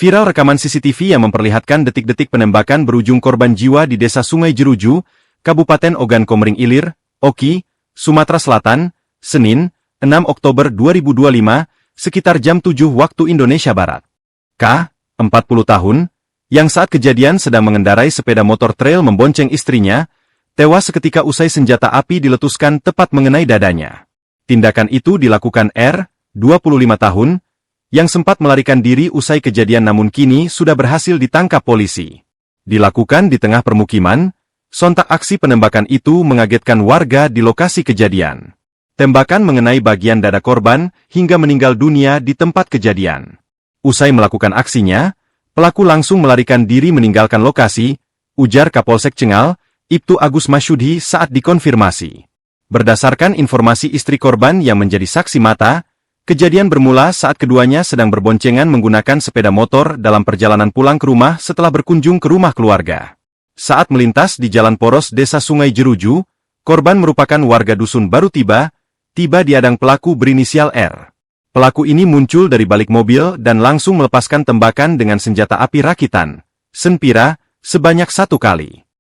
Viral rekaman CCTV yang memperlihatkan detik-detik penembakan berujung korban jiwa di Desa Sungai Jeruju, Kabupaten Ogan Komering Ilir, Oki, Sumatera Selatan, Senin, 6 Oktober 2025, sekitar jam 7 waktu Indonesia Barat. K, 40 tahun, yang saat kejadian sedang mengendarai sepeda motor trail membonceng istrinya, tewas seketika usai senjata api diletuskan tepat mengenai dadanya. Tindakan itu dilakukan R, 25 tahun, yang sempat melarikan diri usai kejadian namun kini sudah berhasil ditangkap polisi. Dilakukan di tengah permukiman, sontak aksi penembakan itu mengagetkan warga di lokasi kejadian. Tembakan mengenai bagian dada korban hingga meninggal dunia di tempat kejadian. Usai melakukan aksinya, pelaku langsung melarikan diri meninggalkan lokasi, ujar Kapolsek Cengal, Ibtu Agus Masyudhi saat dikonfirmasi. Berdasarkan informasi istri korban yang menjadi saksi mata, kejadian bermula saat keduanya sedang berboncengan menggunakan sepeda motor dalam perjalanan pulang ke rumah setelah berkunjung ke rumah keluarga. Saat melintas di jalan poros Desa Sungai Jeruju, korban merupakan warga dusun baru tiba di hadang pelaku berinisial R. Pelaku ini muncul dari balik mobil dan langsung melepaskan tembakan dengan senjata api rakitan, Senpira, sebanyak 1 kali.